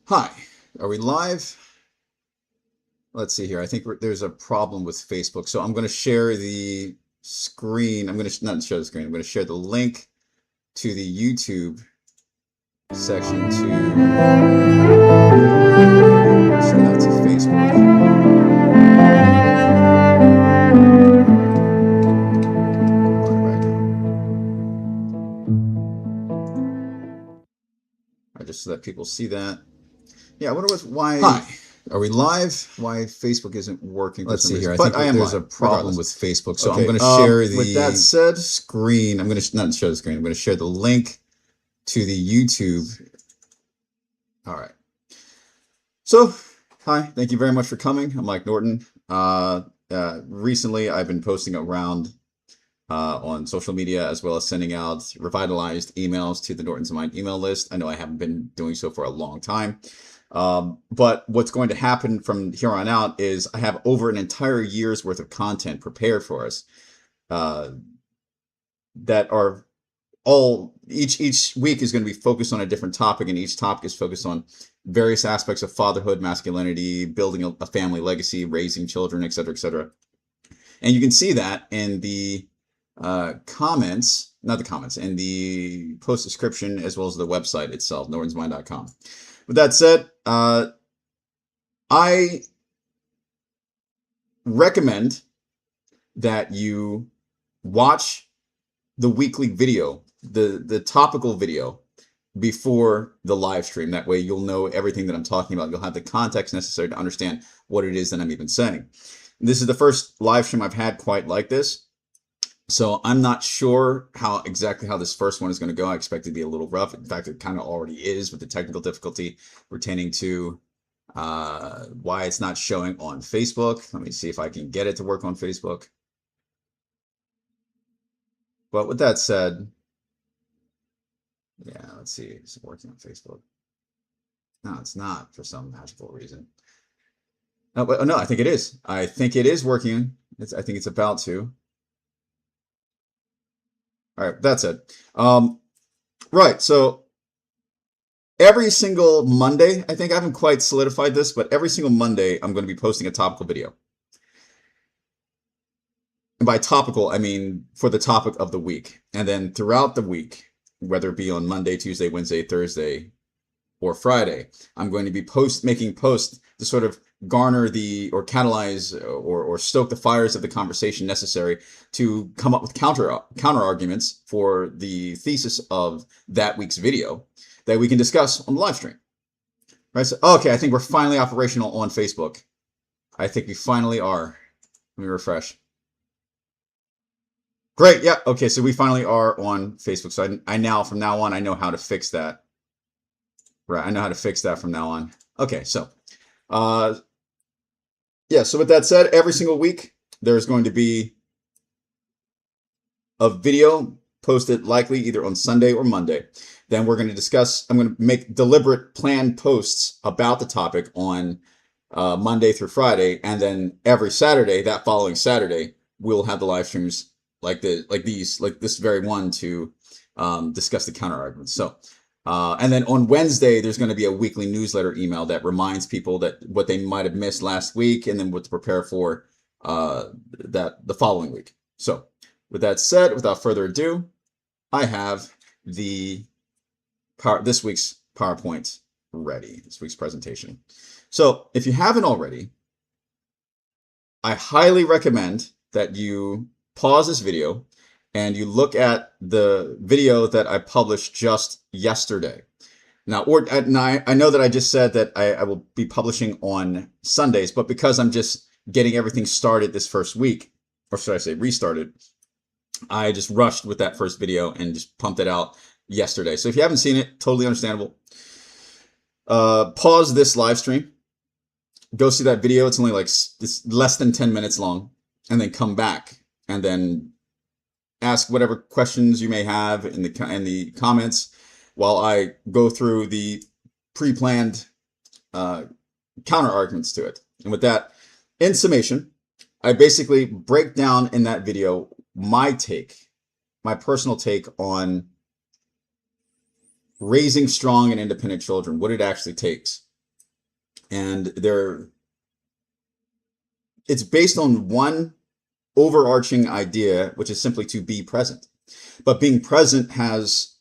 Hi, are we live? Let's see here. I think there's a problem with Facebook. So I'm going to share the screen. I'm going to not share the screen. I'm going to share the link to the YouTube section to share that to Facebook. Just so that people see that. Yeah, I wonder why. Hi, are we live? Why Facebook isn't working? Let's see here. I think there's a problem with Facebook, so I'm going to share the. With that said, screen. I'm going to not share the screen. I'm going to share the link to the YouTube. All right. So, hi. Thank you very much for coming. I'm Mike Norton. Recently, I've been posting around on social media, as well as sending out revitalized emails to the Norton's Mind email list. I know I haven't been doing so for a long time. But what's going to happen from here on out is I have over an entire year's worth of content prepared for us that are all, each week is going to be focused on a different topic, and each topic is focused on various aspects of fatherhood, masculinity, building a family legacy, raising children, etc., etc. And you can see that in the comments, not the comments, in the post description, as well as the website itself, nortonsmind.com. With that said, I recommend that you watch the weekly video, the topical video, before the live stream. That way you'll know everything that I'm talking about. You'll have the context necessary to understand what it is that I'm even saying. This is the first live stream I've had quite like this. So I'm not sure exactly how this first one is going to go. I expect it to be a little rough. In fact, it kind of already is, with the technical difficulty pertaining to why it's not showing on Facebook. Let me see if I can get it to work on Facebook. But with that said, yeah, let's see. Is it working on Facebook? No, it's not, for some magical reason. No, but no, I think it is. I think it is working. I think it's about to. All right, that's it. Right, so every single Monday, I think I haven't quite solidified this, but every single Monday, I'm going to be posting a topical video. And by topical, I mean for the topic of the week. And then throughout the week, whether it be on Monday, Tuesday, Wednesday, Thursday, or Friday, I'm going to be making posts to sort of garner or catalyze or stoke the fires of the conversation necessary to come up with counter arguments for the thesis of that week's video that we can discuss on the live stream. Right? So, okay, I think we're finally operational on Facebook. I think we finally are. Let me refresh. Great. Yeah. Okay. So we finally are on Facebook. So I now, from now on, I know how to fix that. Right. I know how to fix that from now on. Okay. So, yeah. So with that said, every single week, there's going to be a video posted, likely either on Sunday or Monday. Then we're going to discuss, I'm going to make deliberate planned posts about the topic on Monday through Friday. And then every Saturday, that following Saturday, we'll have the live streams like this very one to discuss the counter arguments. So, and then on Wednesday, there's going to be a weekly newsletter email that reminds people that what they might have missed last week, and then what to prepare for the following week. So with that said, without further ado, I have this week's PowerPoint ready, this week's presentation. So if you haven't already, I highly recommend that you pause this video and you look at the video that I published just yesterday. Now, I know that I just said that I will be publishing on Sundays, but because I'm just getting everything started this first week, or should I say restarted, I just rushed with that first video and just pumped it out yesterday. So if you haven't seen it, totally understandable. Pause this live stream, go see that video. It's only it's less than 10 minutes long, and then come back and then ask whatever questions you may have in the comments. while I go through the pre-planned counter arguments to it. And with that, in summation, I basically break down in that video my personal take on raising strong and independent children, what it actually takes. And it's based on one overarching idea, which is simply to be present. But being present has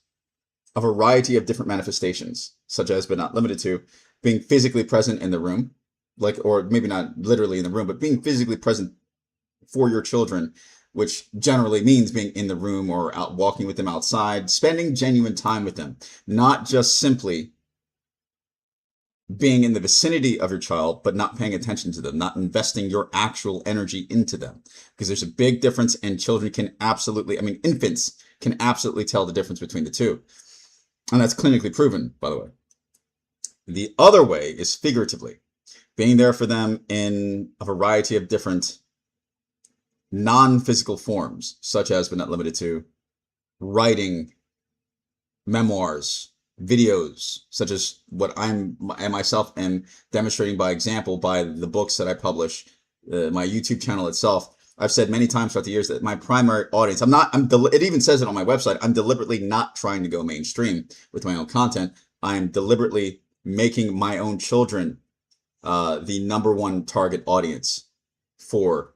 a variety of different manifestations, such as, but not limited to, being physically present in the room, or maybe not literally in the room, but being physically present for your children, which generally means being in the room or out walking with them outside, spending genuine time with them, not just simply being in the vicinity of your child, but not paying attention to them, not investing your actual energy into them. Because there's a big difference, and children can absolutely, infants can absolutely tell the difference between the two. And that's clinically proven, by the way. The other way is figuratively, being there for them in a variety of different non-physical forms, such as, but not limited to, writing, memoirs, videos, such as what I myself am demonstrating by example by the books that I publish, my YouTube channel itself. I've said many times throughout the years that my primary audience, it even says it on my website, I'm deliberately not trying to go mainstream with my own content. I'm deliberately making my own children the number one target audience for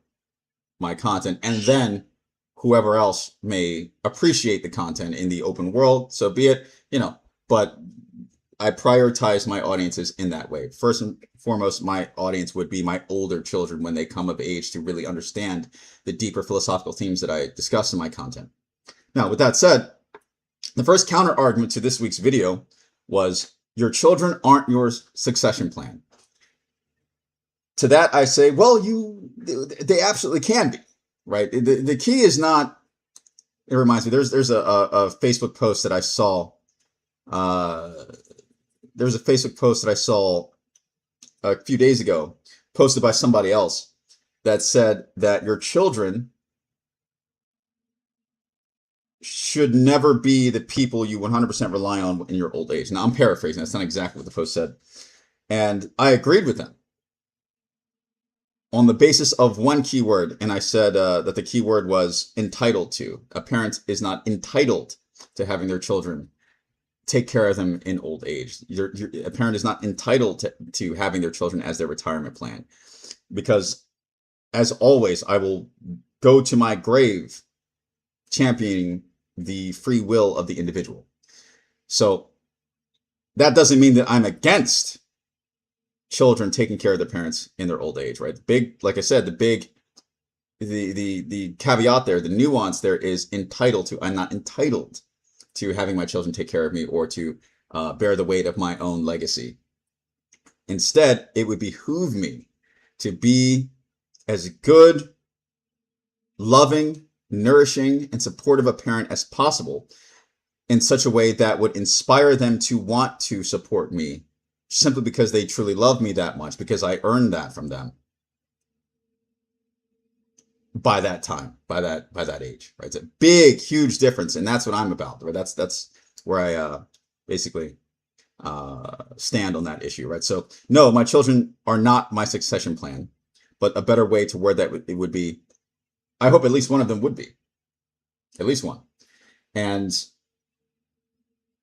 my content, and then whoever else may appreciate the content in the open world, so be it, but I prioritize my audiences in that way. First and foremost, my audience would be my older children when they come of age to really understand the deeper philosophical themes that I discuss in my content. Now, with that said, the first counter argument to this week's video was, your children aren't your succession plan. To that, I say, well, they absolutely can be, right? The key is not, it reminds me, there's a Facebook post that I saw. There's a Facebook post that I saw a few days ago, posted by somebody else, that said that your children should never be the people you 100% rely on in your old age. Now, I'm paraphrasing. That's not exactly what the post said. And I agreed with them on the basis of one key word. And I said that the key word was entitled to. A parent is not entitled to having their children take care of them in old age. A parent is not entitled to having their children as their retirement plan. Because, as always, I will go to my grave championing the free will of the individual. So that doesn't mean that I'm against children taking care of their parents in their old age, right? Like I said, the caveat there, the nuance there is entitled to. I'm not entitled to having my children take care of me or to bear the weight of my own legacy. Instead, it would behoove me to be as good, loving, nourishing, and supportive a parent as possible, in such a way that would inspire them to want to support me, simply because they truly love me that much, because I earned that from them by that time, by that age, right? It's a big, huge difference, and that's what I'm about, right? That's where I basically stand on that issue, right? So no, my children are not my succession plan, but a better way to word that it would be, I hope at least one of them would be, at least one. And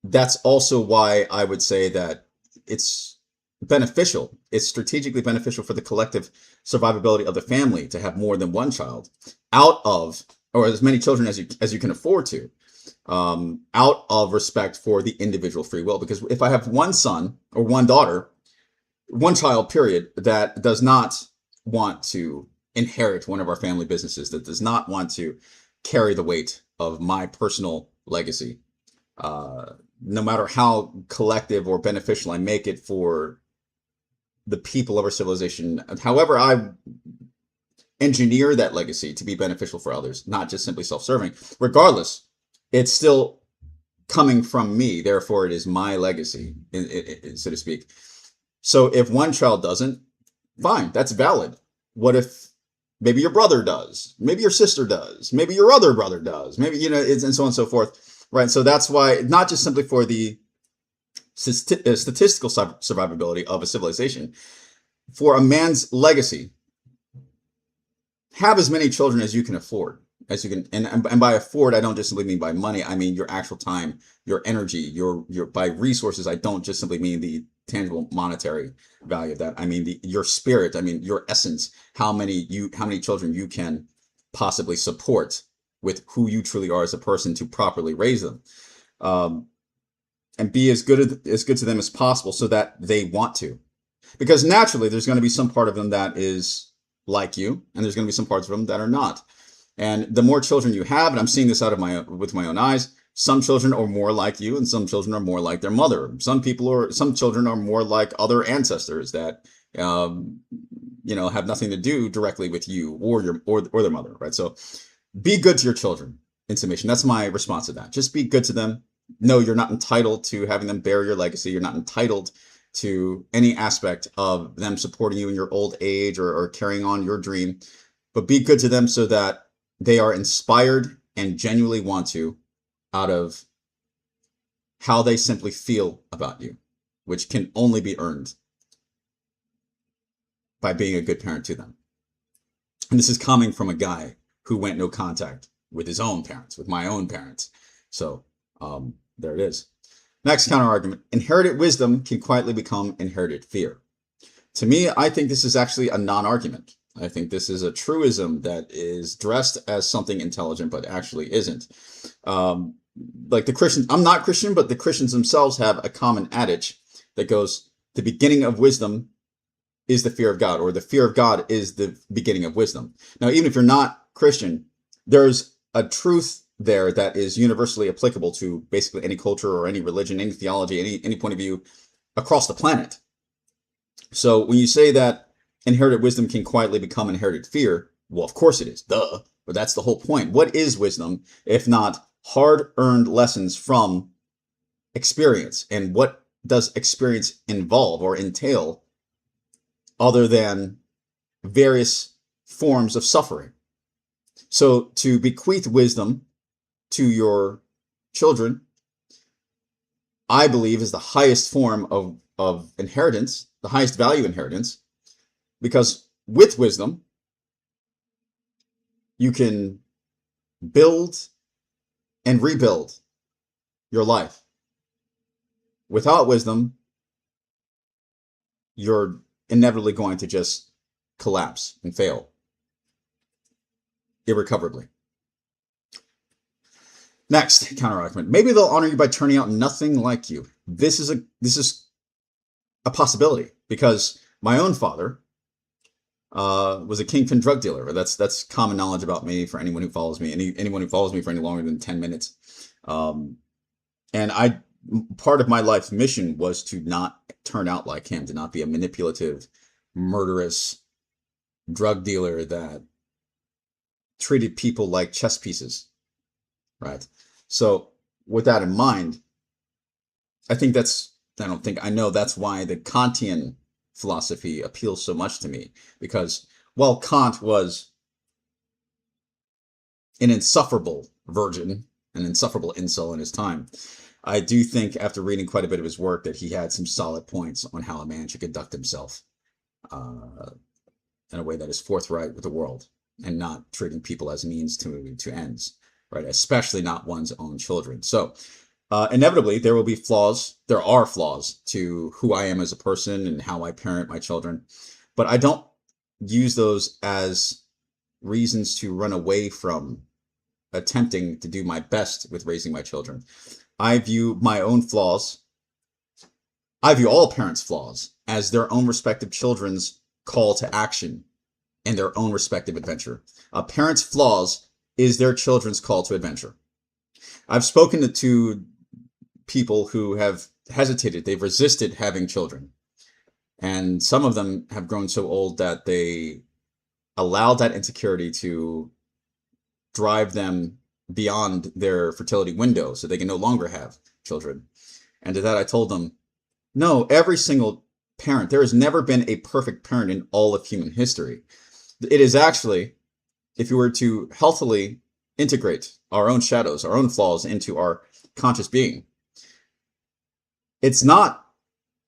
that's also why I would say that it's beneficial. It's strategically beneficial for the collective survivability of the family to have more than one child, or as many children as you can afford to, out of respect for the individual free will. Because if I have one son or one daughter, one child, period, that does not want to inherit one of our family businesses, that does not want to carry the weight of my personal legacy, no matter how collective or beneficial I make it for the people of our civilization, however I engineer that legacy to be beneficial for others, not just simply self-serving, regardless, it's still coming from me. Therefore, it is my legacy, so to speak. So if one child doesn't, fine, that's valid. What if maybe your brother does, maybe your sister does, maybe your other brother does, maybe, and so on and so forth, right? So that's why, not just simply for the statistical survivability of a civilization. For a man's legacy, have as many children as you can afford, as you can, and by afford, I don't just simply mean by money. I mean your actual time, your energy, your by resources. I don't just simply mean the tangible monetary value of that. I mean your spirit. I mean your essence. How many children you can possibly support with who you truly are as a person to properly raise them, and be as good to them as possible, so that they want to. Because naturally, there's going to be some part of them that is like you, and there's going to be some parts of them that are not. And the more children you have, and I'm seeing this with my own eyes, some children are more like you, and some children are more like their mother. Some children are more like other ancestors that have nothing to do directly with you or their mother, right? So be good to your children. In summation, that's my response to that. Just be good to them. No, you're not entitled to having them bear your legacy. You're not entitled to any aspect of them supporting you in your old age or carrying on your dream, but be good to them so that they are inspired and genuinely want to, out of how they simply feel about you, which can only be earned by being a good parent to them. And this is coming from a guy who went no contact with his own parents, with my own parents. So there it is. Next counter argument: inherited wisdom can quietly become inherited fear. To me, I think this is actually a non-argument. I think this is a truism that is dressed as something intelligent, but actually isn't. Like the Christians, I'm not Christian, but the Christians themselves have a common adage that goes, the beginning of wisdom is the fear of God, or the fear of God is the beginning of wisdom. Now, even if you're not Christian, there's a truth there that is universally applicable to basically any culture or any religion, any theology, any point of view across the planet. So when you say that inherited wisdom can quietly become inherited fear, well, of course it is, duh. But that's the whole point. What is wisdom if not hard-earned lessons from experience? And what does experience involve or entail other than various forms of suffering? So to bequeath wisdom to your children, I believe, is the highest form of inheritance, the highest value inheritance, because with wisdom, you can build and rebuild your life. Without wisdom, you're inevitably going to just collapse and fail irrecoverably. Next counter-argument: maybe they'll honor you by turning out nothing like you. This is a possibility, because my own father was a kingpin drug dealer. That's common knowledge about me for anyone who follows me, anyone who follows me for any longer than 10 minutes. And part of my life's mission was to not turn out like him, to not be a manipulative, murderous drug dealer that treated people like chess pieces, right? So with that in mind, I know that's why the Kantian philosophy appeals so much to me, because while Kant was an insufferable virgin, an insufferable incel in his time, I do think, after reading quite a bit of his work, that he had some solid points on how a man should conduct himself in a way that is forthright with the world, and not treating people as means to ends, right? Especially not one's own children. So inevitably, there will be flaws. There are flaws to who I am as a person and how I parent my children. But I don't use those as reasons to run away from attempting to do my best with raising my children. I view my own flaws, I view all parents' flaws as their own respective children's call to action and their own respective adventure. A parent's flaws is their children's call to adventure. I've spoken to people who have hesitated, they've resisted having children. And some of them have grown so old that they allowed that insecurity to drive them beyond their fertility window so they can no longer have children. And to that I told them, no, every single parent, there has never been a perfect parent in all of human history. It is actually, if you were to healthily integrate our own shadows, our own flaws into our conscious being, It's not,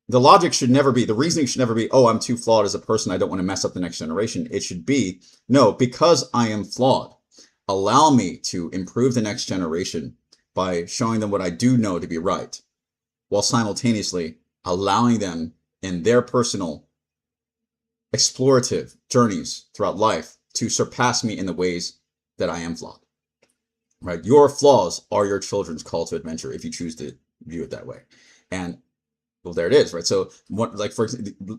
the logic should never be, the reasoning should never be, oh, I'm too flawed as a person, I don't want to mess up the next generation. It should be, no, because I am flawed, allow me to improve the next generation by showing them what I do know to be right, while simultaneously allowing them in their personal explorative journeys throughout life to surpass me in the ways that I am flawed. Right? Your flaws are your children's call to adventure if you choose to view it that way. And well, there it is, right? So, what, like, for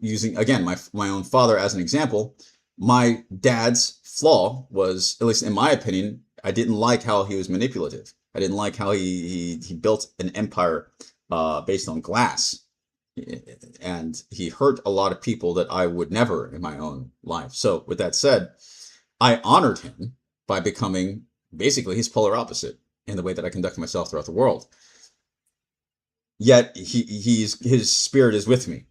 using again my own father as an example, my dad's flaw was, at least in my opinion, I didn't like how he was manipulative. I didn't like how he built an empire based on glass, and he hurt a lot of people that I would never in my own life. So, with that said, I honored him by becoming basically his polar opposite in the way that I conduct myself throughout the world. Yet his spirit is with me.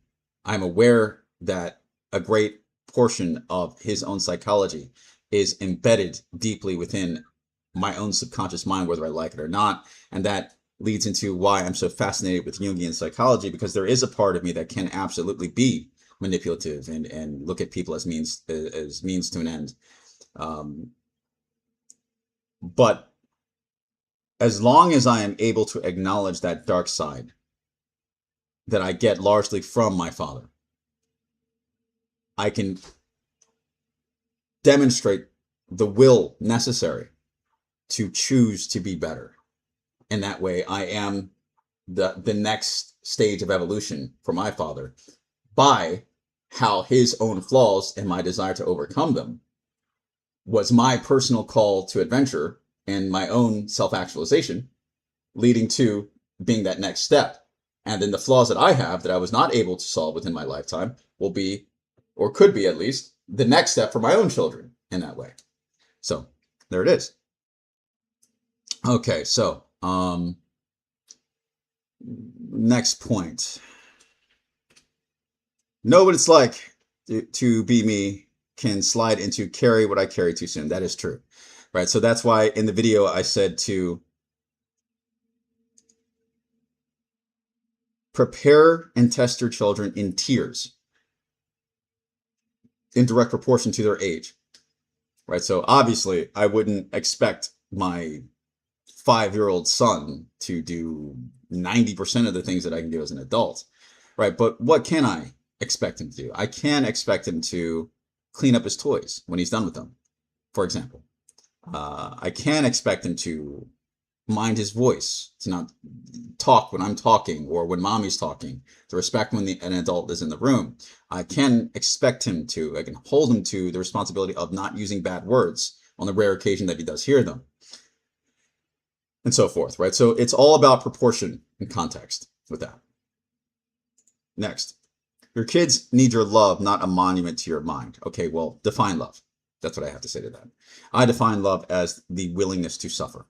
I'm aware that a great portion of his own psychology is embedded deeply within my own subconscious mind, whether I like it or not. And that leads into why I'm so fascinated with Jungian psychology, because there is a part of me that can absolutely be manipulative and look at people as means to an end. But as long as I am able to acknowledge that dark side that I get largely from my father, I can demonstrate the will necessary to choose to be better. And that way I am the next stage of evolution for my father, by how his own flaws and my desire to overcome them was my personal call to adventure and my own self-actualization, leading to being that next step. And then the flaws that I have that I was not able to solve within my lifetime will be, or could be at least, the next step for my own children in that way. So there it is. Okay, so next point. Know what it's like to be me, can slide into carry what I carry too soon. That is true, right? So that's why in the video I said to prepare and test your children in tiers in direct proportion to their age, right? So obviously I wouldn't expect my 5-year-old son to do 90% of the things that I can do as an adult, right? But what can I expect him to do? I can expect him to clean up his toys when he's done with them, for example. I can expect him to mind his voice, to not talk when I'm talking or when mommy's talking, to respect when an adult is in the room. I can expect him to, I can hold him to the responsibility of not using bad words on the rare occasion that he does hear them, and so forth, right? So it's all about proportion and context with that. Next, your kids need your love, not a monument to your mind. Okay, well, define love. That's what I have to say to that. I define love as the willingness to suffer.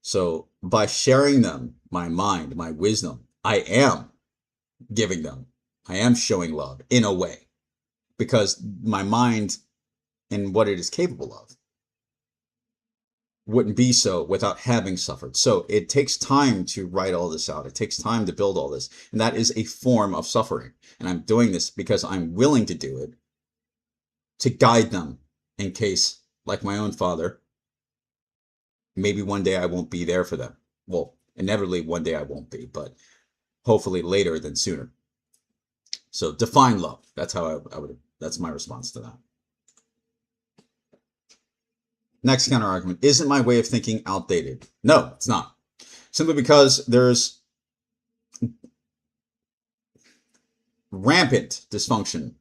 So by sharing them my mind, my wisdom, I am giving them, I am showing love in a way, because my mind and what it is capable of wouldn't be so without having suffered. So it takes time to write all this out. It takes time to build all this. And that is a form of suffering. And I'm doing this because I'm willing to do it to guide them in case, like my own father, maybe one day I won't be there for them. Well, inevitably one day I won't be, but hopefully later than sooner. So define love. That's how I would, that's my response to that. Next counter argument. Isn't my way of thinking outdated? No, it's not. Simply because there's rampant dysfunction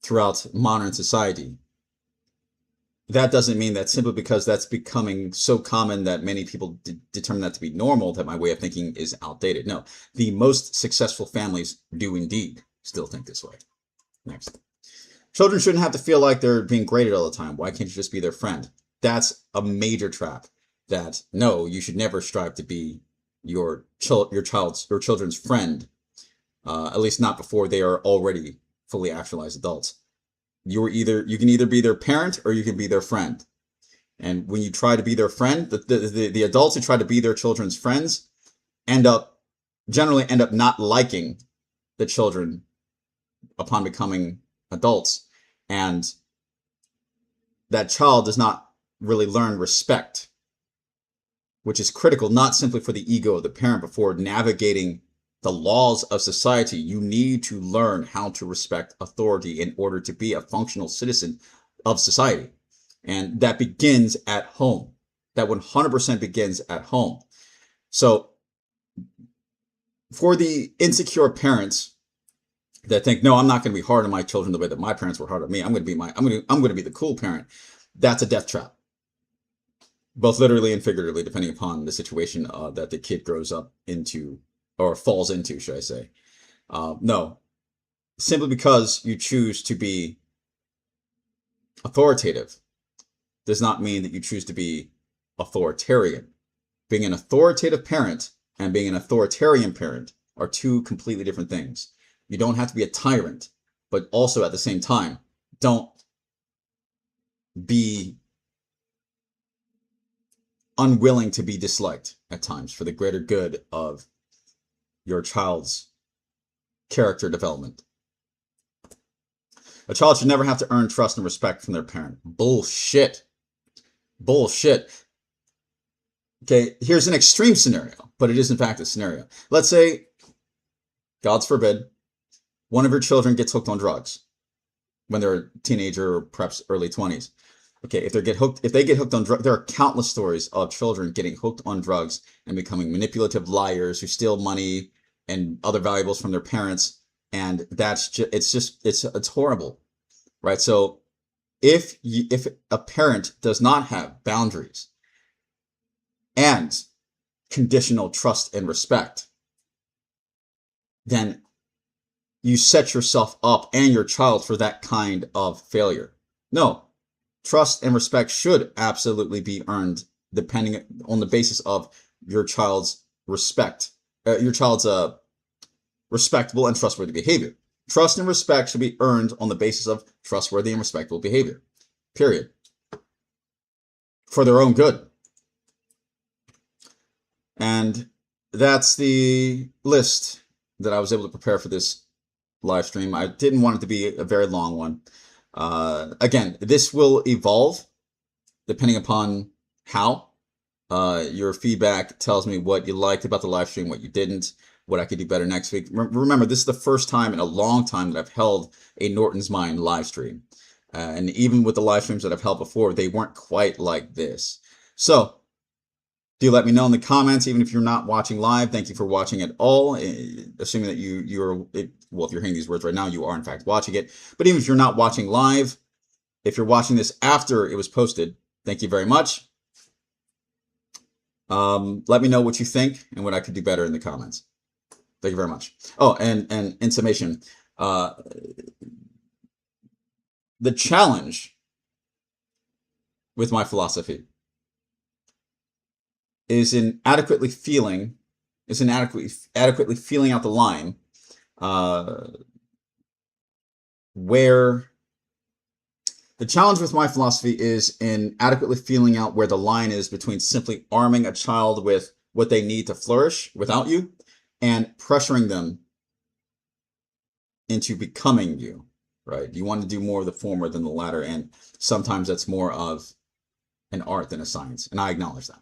throughout modern society. That doesn't mean that simply because that's becoming so common that many people determine that to be normal, that my way of thinking is outdated. No, the most successful families do indeed still think this way. Next. Children shouldn't have to feel like they're being graded all the time. Why can't you just be their friend? That's a major trap. That no, you should never strive to be your children's friend, at least not before they are already fully actualized adults. You can either be their parent or you can be their friend. And when you try to be their friend, the adults who try to be their children's friends end up generally end up not liking the children upon becoming adults, and that child does not really learn respect, which is critical not simply for the ego of the parent, but for navigating the laws of society. You need to learn how to respect authority in order to be a functional citizen of society. And that begins at home. That 100% begins at home. So for the insecure parents that think, no, I'm not going to be hard on my children the way that my parents were hard on me. I'm going to be the cool parent. That's a death trap, both literally and figuratively, depending upon the situation that the kid grows up into, or falls into, should I say. No, simply because you choose to be authoritative does not mean that you choose to be authoritarian. Being an authoritative parent and being an authoritarian parent are two completely different things. You don't have to be a tyrant, but also at the same time, don't be unwilling to be disliked at times for the greater good of your child's character development. A child should never have to earn trust and respect from their parent. Bullshit. Bullshit. Okay, here's an extreme scenario, but it is in fact a scenario. Let's say, God forbid, one of your children gets hooked on drugs when they're a teenager or perhaps early 20s. Okay, if they get hooked on drugs, there are countless stories of children getting hooked on drugs and becoming manipulative liars who steal money and other valuables from their parents, and it's horrible, right? So if a parent does not have boundaries and conditional trust and respect, then you set yourself up and your child for that kind of failure. No, trust and respect should absolutely be earned depending on the basis of your child's respectable and trustworthy behavior. Trust and respect should be earned on the basis of trustworthy and respectable behavior. Period. For their own good. And that's the list that I was able to prepare for this live stream. I didn't want it to be a very long one. Again, this will evolve depending upon how. Your feedback tells me what you liked about the live stream, what you didn't, what I could do better next week. Remember, this is the first time in a long time that I've held a Norton's Mind live stream. And even with the live streams that I've held before, they weren't quite like this. So do let me know in the comments, even if you're not watching live. Thank you for watching at all. Assuming that you're if you're hearing these words right now, you are in fact watching it. But even if you're not watching live, if you're watching this after it was posted, thank you very much. Let me know what you think and what I could do better in the comments. Thank you very much. Oh, and in summation, the challenge with my philosophy is in adequately feeling out the line where the challenge with my philosophy is in adequately feeling out where the line is between simply arming a child with what they need to flourish without you and pressuring them into becoming you, right? You want to do more of the former than the latter, and sometimes that's more of an art than a science, and I acknowledge that.